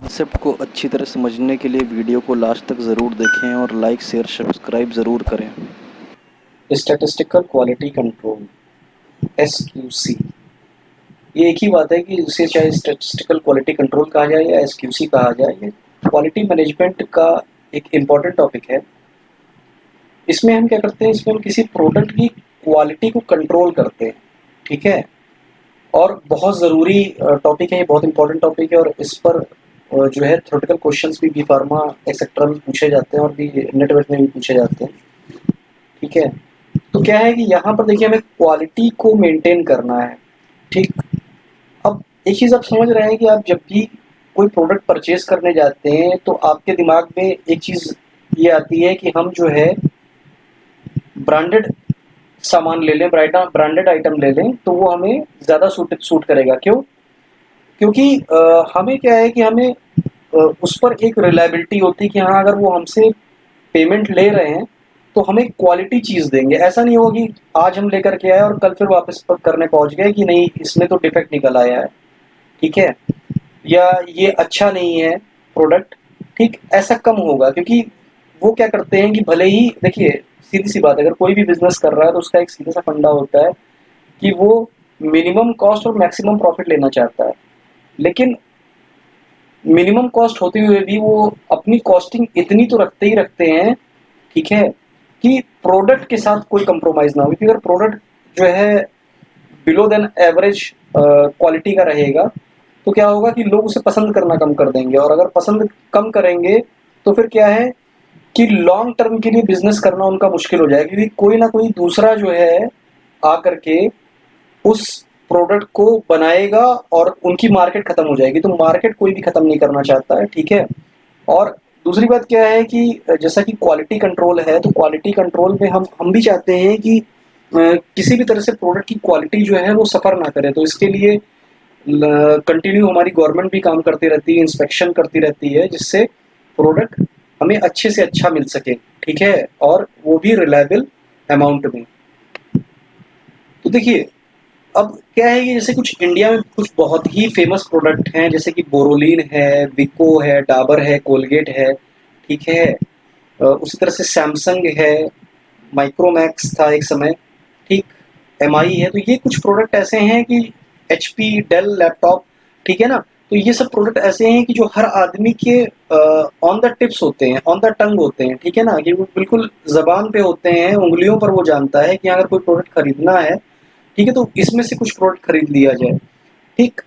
Concept को अच्छी तरह समझने के लिए वीडियो को लास्ट तक ज़रूर देखें और लाइक शेयर सब्सक्राइब ज़रूर करें। स्टैटिस्टिकल क्वालिटी कंट्रोल SQC, ये एक ही बात है कि इसे चाहे स्टैटिस्टिकल क्वालिटी कंट्रोल कहा जाए या SQC कहा जाए। ये क्वालिटी मैनेजमेंट का एक इम्पॉर्टेंट टॉपिक है। इसमें हम क्या करते हैं, इसमें हम किसी प्रोडक्ट की क्वालिटी को कंट्रोल करते हैं, ठीक है। और बहुत ज़रूरी टॉपिक है, ये बहुत इंपॉर्टेंट टॉपिक है और इस पर जो है थ्योरेटिकल क्वेश्चंस भी फार्मा एक्सेट्रा में पूछे जाते हैं और भी नेटवर्क में भी पूछे जाते हैं, ठीक है। तो क्या है कि यहाँ पर देखिए हमें क्वालिटी को मेंटेन करना है, ठीक। अब एक चीज़ आप समझ रहे हैं कि आप जब भी कोई प्रोडक्ट परचेज करने जाते हैं तो आपके दिमाग में एक चीज़ ये आती है कि हम जो है ब्रांडेड सामान ले लें, ब्रांडेड आइटम ले लें तो वो हमें ज़्यादा सूट करेगा। क्यों? क्योंकि हमें क्या है कि हमें उस पर एक रिलायबिलिटी होती है कि हाँ, अगर वो हमसे पेमेंट ले रहे हैं तो हमें क्वालिटी चीज़ देंगे। ऐसा नहीं होगा कि आज हम लेकर के आए और कल फिर वापस करने पहुंच गए कि नहीं, इसमें तो डिफेक्ट निकल आया है, ठीक है, या ये अच्छा नहीं है प्रोडक्ट, ठीक। ऐसा कम होगा क्योंकि वो क्या करते हैं कि भले ही देखिए सीधी सी बात है, अगर कोई भी बिजनेस कर रहा है तो उसका एक सीधा सा फंडा होता है कि वो मिनिमम कॉस्ट और मैक्सिमम प्रॉफिट लेना चाहता है। लेकिन मिनिमम कॉस्ट होते हुए भी वो अपनी कॉस्टिंग इतनी तो रखते ही रखते हैं, ठीक है, कि प्रोडक्ट के साथ कोई कंप्रोमाइज ना हो। क्योंकि अगर प्रोडक्ट जो है बिलो देन एवरेज क्वालिटी का रहेगा तो क्या होगा कि लोग उसे पसंद करना कम कर देंगे, और अगर पसंद कम करेंगे तो फिर क्या है कि लॉन्ग टर्म के लिए बिजनेस करना उनका मुश्किल हो जाएगा, क्योंकि कोई ना कोई दूसरा जो है आकर के उस प्रोडक्ट को बनाएगा और उनकी मार्केट खत्म हो जाएगी। तो मार्केट कोई भी खत्म नहीं करना चाहता है, ठीक है। और दूसरी बात क्या है कि जैसा कि क्वालिटी कंट्रोल है, तो क्वालिटी कंट्रोल में हम भी चाहते हैं कि किसी भी तरह से प्रोडक्ट की क्वालिटी जो है वो सफ़र ना करे। तो इसके लिए कंटिन्यू हमारी गवर्नमेंट भी काम करती रहती है, इंस्पेक्शन करती रहती है, जिससे प्रोडक्ट हमें अच्छे से अच्छा मिल सके, ठीक है, और वो भी रिलायबल अमाउंट में। तो देखिए अब क्या है कि जैसे कुछ इंडिया में कुछ बहुत ही फेमस प्रोडक्ट हैं, जैसे कि बोरोलिन है, विको है, डाबर है, कोलगेट है, ठीक है। उसी तरह से सैमसंग है, माइक्रोमैक्स था एक समय, ठीक, एमआई है। तो ये कुछ प्रोडक्ट ऐसे हैं कि एचपी, डेल लैपटॉप, ठीक है ना। तो ये सब प्रोडक्ट ऐसे हैं कि जो हर आदमी के ऑन द टिप्स होते हैं, ऑन द टंग होते हैं, ठीक है ना, कि वो बिल्कुल जबान पे होते हैं, उंगलियों पर वो जानता है कि अगर कोई प्रोडक्ट खरीदना है, ठीक है, तो इसमें से कुछ प्रोडक्ट खरीद लिया जाए, ठीक।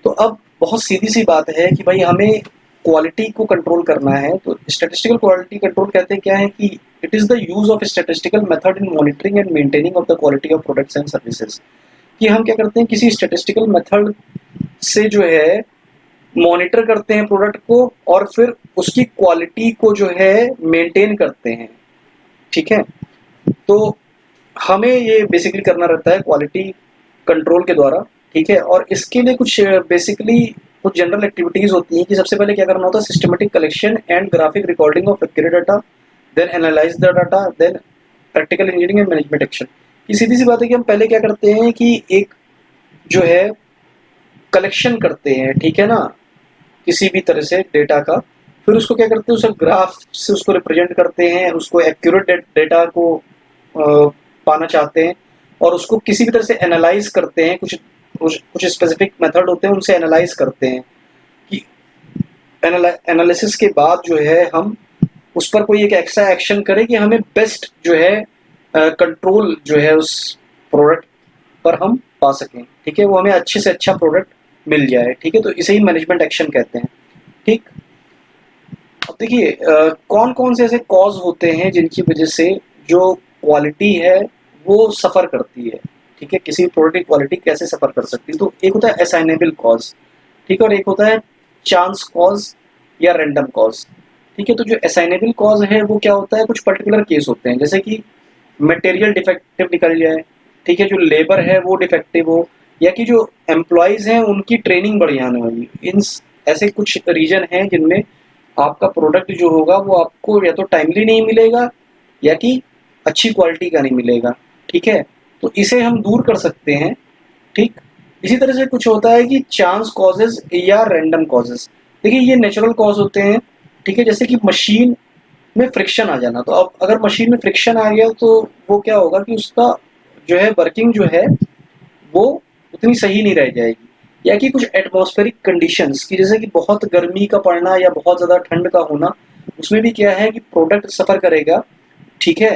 तो अब बहुत सीधी सी बात है कि भाई हमें क्वालिटी को कंट्रोल करना है। तो स्टैटिस्टिकल क्वालिटी कंट्रोल कहते हैं क्या है कि it is the use of statistical method in monitoring and maintaining of the quality of products and services. कि हम क्या करते हैं, किसी स्टैटिस्टिकल मेथड से जो है मॉनिटर करते हैं प्रोडक्ट को और फिर उसकी क्वालिटी को जो है मेंटेन करते हैं, ठीक है। तो हमें ये बेसिकली करना रहता है क्वालिटी कंट्रोल के द्वारा, ठीक है। और इसके लिए कुछ बेसिकली कुछ जनरल एक्टिविटीज होती हैं कि सबसे पहले क्या करना होता है, systematic collection and graphic recording of accurate data, then analyse the data, then practical engineering and management action. ये सीधी सी बात है कि हम पहले क्या करते हैं कि एक जो है कलेक्शन करते हैं, ठीक है ना, किसी भी तरह से डेटा का। फिर उसको क्या करते हैं, उसे ग्राफ से उसको रिप्रेजेंट करते हैं, उसको एक्यूरेट डेटा को पाना चाहते हैं, और उसको किसी भी तरह से एनालाइज करते हैं। कुछ स्पेसिफिक मेथड होते हैं, उनसे एनालाइज करते हैं कि एनालिसिस के बाद जो है हम उस पर कोई एक ऐसा एक्शन करें कि हमें बेस्ट जो है कंट्रोल जो है उस प्रोडक्ट पर हम पा सकें, ठीक है, वो हमें अच्छे से अच्छा प्रोडक्ट मिल जाए, ठीक है। तो इसे ही मैनेजमेंट एक्शन कहते हैं, ठीक। अब देखिए कौन कौन से ऐसे कॉज होते हैं जिनकी वजह से जो क्वालिटी है वो सफ़र करती है, ठीक है। किसी प्रोडक्ट की क्वालिटी कैसे सफ़र कर सकती है, तो एक होता है असाइनेबल कॉज, ठीक है, और एक होता है चांस कॉज या रैंडम कॉज, ठीक है। तो जो असाइनेबल कॉज है वो क्या होता है, कुछ पर्टिकुलर केस होते हैं, जैसे कि मटेरियल डिफेक्टिव निकल जाए, ठीक है, जो लेबर है वो डिफेक्टिव हो, या कि जो एम्प्लॉयज़ हैं उनकी ट्रेनिंग बढ़िया ना हुई। इन ऐसे कुछ रीजन हैं जिनमें आपका प्रोडक्ट जो होगा वो आपको या तो टाइमली नहीं मिलेगा या कि अच्छी क्वालिटी का नहीं मिलेगा, ठीक है। तो इसे हम दूर कर सकते हैं, ठीक। इसी तरह से कुछ होता है कि चांस कॉजेज या रैंडम कॉजेज। देखिए ये नेचुरल कॉज होते हैं, ठीक है, जैसे कि मशीन में फ्रिक्शन आ जाना। तो अब अगर मशीन में फ्रिक्शन आ गया तो वो क्या होगा कि उसका जो है वर्किंग जो है वो उतनी सही नहीं रह जाएगी। या कि कुछ एटमॉस्फेरिक कंडीशंस की, जैसे कि बहुत गर्मी का पड़ना या बहुत ज़्यादा ठंड का होना, उसमें भी क्या है कि प्रोडक्ट सफ़र करेगा, ठीक है,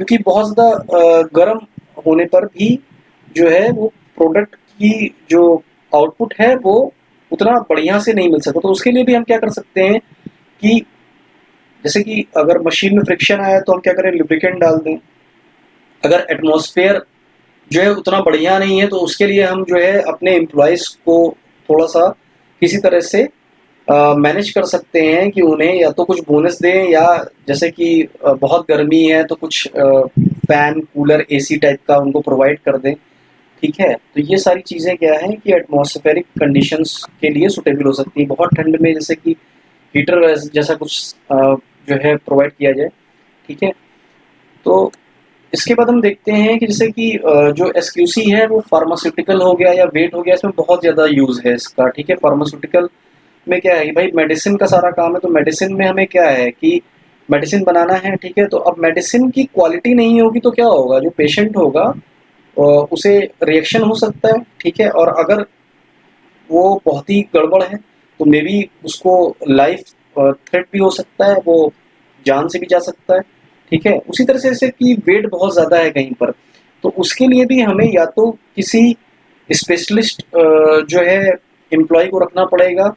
क्योंकि बहुत ज़्यादा गर्म होने पर भी जो है वो प्रोडक्ट की जो आउटपुट है वो उतना बढ़िया से नहीं मिल सकता। तो उसके लिए भी हम क्या कर सकते हैं कि जैसे कि अगर मशीन में फ्रिक्शन आया तो हम क्या करें, लुब्रिकेंट डाल दें। अगर एटमॉस्फेयर जो है उतना बढ़िया नहीं है तो उसके लिए हम जो है अपने एम्प्लॉयज़ को थोड़ा सा किसी तरह से मैनेज कर सकते हैं कि उन्हें या तो कुछ बोनस दें, या जैसे कि बहुत गर्मी है तो कुछ फैन, कूलर, एसी टाइप का उनको प्रोवाइड कर दें, ठीक है। तो ये सारी चीज़ें क्या हैं कि एटमॉस्फेरिक कंडीशंस के लिए सुटेबल हो सकती है। बहुत ठंड में जैसे कि हीटर जैसा कुछ जो है प्रोवाइड किया जाए, ठीक है। तो इसके बाद हम देखते हैं कि जैसे कि जो एसक्यूसी है वो फार्मास्यूटिकल हो गया या वेट हो गया, इसमें बहुत ज़्यादा यूज़ है इसका, ठीक है। फार्मास्यूटिकल में क्या है कि भाई मेडिसिन का सारा काम है, तो मेडिसिन में हमें क्या है कि मेडिसिन बनाना है, ठीक है। तो अब मेडिसिन की क्वालिटी नहीं होगी तो क्या होगा, जो पेशेंट होगा उसे रिएक्शन हो सकता है, ठीक है। और अगर वो बहुत ही गड़बड़ है तो मे बी उसको लाइफ थ्रेट भी हो सकता है, वो जान से भी जा सकता है, ठीक है। उसी तरह से जैसे कि वेट बहुत ज़्यादा है कहीं पर, तो उसके लिए भी हमें या तो किसी स्पेशलिस्ट जो है एम्प्लॉय को रखना पड़ेगा,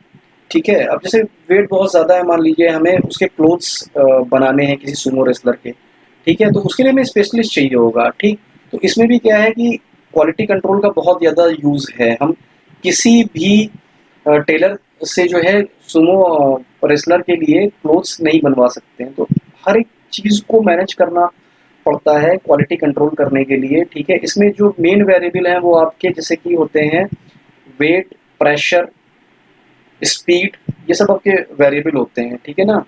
ठीक है। अब जैसे वेट बहुत ज़्यादा है, मान लीजिए हमें उसके क्लोथ्स बनाने हैं किसी सुमो रेसलर के, ठीक है, तो उसके लिए हमें स्पेशलिस्ट चाहिए होगा, ठीक। तो इसमें भी क्या है कि क्वालिटी कंट्रोल का बहुत ज़्यादा यूज़ है। हम किसी भी टेलर से जो है सुमो रेसलर के लिए क्लोथ्स नहीं बनवा सकते हैं। तो हर एक चीज़ को मैनेज करना पड़ता है क्वालिटी कंट्रोल करने के लिए, ठीक है। इसमें जो मेन वेरिएबल हैं वो आपके जैसे कि होते हैं वेट, प्रेशर, स्पीड, ये सब आपके वेरिएबल होते हैं, ठीक है ना।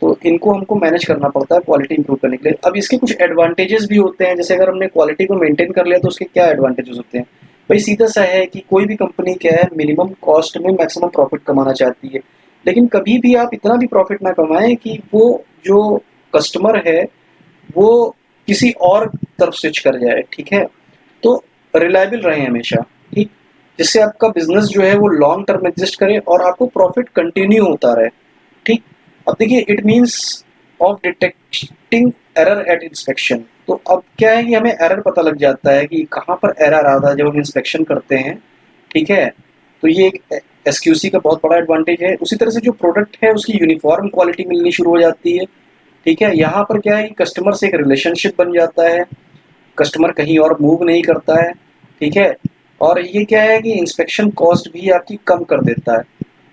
तो इनको हमको मैनेज करना पड़ता है क्वालिटी इंप्रूव करने के लिए। अब इसके कुछ एडवांटेजेस भी होते हैं, जैसे अगर हमने क्वालिटी को मेंटेन कर लिया तो उसके क्या एडवांटेजेस होते हैं। भाई सीधा सा है कि कोई भी कंपनी क्या है, मिनिमम कॉस्ट में मैक्सिमम प्रॉफिट कमाना चाहती है, लेकिन कभी भी आप इतना भी प्रॉफिट ना कमाएं कि वो जो कस्टमर है वो किसी और तरफ स्विच कर जाए, ठीक है। तो रिलायबल रहे हमेशा, ठीक, जिससे आपका बिजनेस जो है वो लॉन्ग टर्म एग्जिस्ट करे और आपको प्रॉफिट कंटिन्यू होता रहे, ठीक। अब देखिए it means of detecting error eight inspection. तो अब क्या है कि हमें एरर पता लग जाता है कि कहाँ पर एरर आता है जब हम इंस्पेक्शन करते हैं, ठीक है। तो ये एक एसक्यूसी का बहुत बड़ा एडवांटेज है। उसी तरह से जो प्रोडक्ट है उसकी यूनिफॉर्म क्वालिटी मिलनी शुरू हो जाती है, ठीक है। यहाँ पर क्या है कि कस्टमर से एक रिलेशनशिप बन जाता है, कस्टमर कहीं और मूव नहीं करता है, ठीक है। और ये क्या है कि इंस्पेक्शन कॉस्ट भी आपकी कम कर देता है,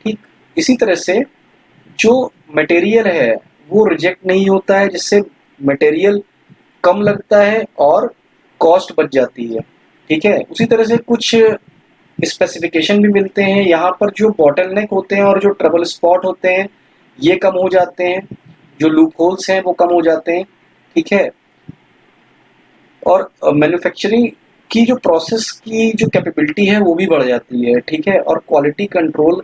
ठीक। इसी तरह से जो मटेरियल है वो रिजेक्ट नहीं होता है, जिससे मटेरियल कम लगता है और कॉस्ट बच जाती है, ठीक है। उसी तरह से कुछ स्पेसिफिकेशन भी मिलते हैं। यहाँ पर जो बॉटलनेक होते हैं और जो ट्रबल स्पॉट होते हैं ये कम हो जाते हैं, जो लूप होल्स हैं वो कम हो जाते हैं, ठीक है। और मैन्युफैक्चरिंग की जो प्रोसेस की जो कैपेबिलिटी है वो भी बढ़ जाती है, ठीक है। और क्वालिटी कंट्रोल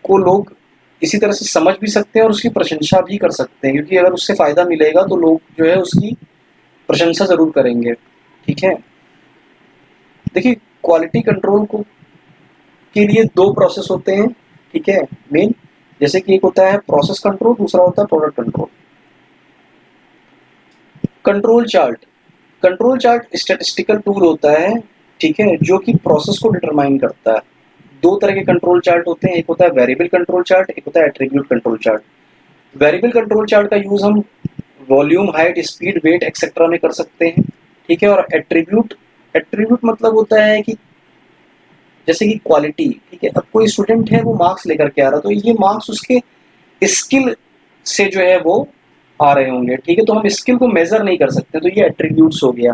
को लोग इसी तरह से समझ भी सकते हैं और उसकी प्रशंसा भी कर सकते हैं, क्योंकि अगर उससे फ़ायदा मिलेगा तो लोग जो है उसकी प्रशंसा ज़रूर करेंगे, ठीक है। देखिए क्वालिटी कंट्रोल को के लिए दो प्रोसेस होते हैं, ठीक है, मेन। जैसे कि एक होता है प्रोसेस कंट्रोल, दूसरा होता है product control. Control chart, control chart statistical tool होता है, ठीक है, जो कि प्रोसेस को डिटरमाइन करता है। दो तरह के कंट्रोल चार्ट होते हैं, एक होता है वेरिएबल कंट्रोल चार्ट, एक होता है attribute control chart. Variable control chart का यूज हम volume, height, speed, weight etcetera में कर सकते हैं, ठीक है। और एट्रीब्यूट, एट्रीब्यूट मतलब होता है कि जैसे कि क्वालिटी, ठीक है। अब कोई स्टूडेंट है वो मार्क्स लेकर के आ रहा, तो ये मार्क्स उसके स्किल से जो है वो आ रहे होंगे, ठीक है। तो हम स्किल को मेजर नहीं कर सकते, तो ये एट्रीब्यूट्स हो गया,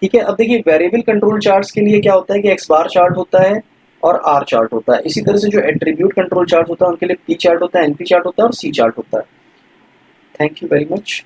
ठीक है। अब देखिए वेरिएबल कंट्रोल चार्ट्स के लिए क्या होता है कि एक्स बार चार्ट होता है और आर चार्ट होता है। इसी तरह से जो एट्रीब्यूट कंट्रोल चार्ट होता है उनके लिए पी चार्ट होता है, एनपी चार्ट होता है और सी चार्ट होता है। Thank you very much.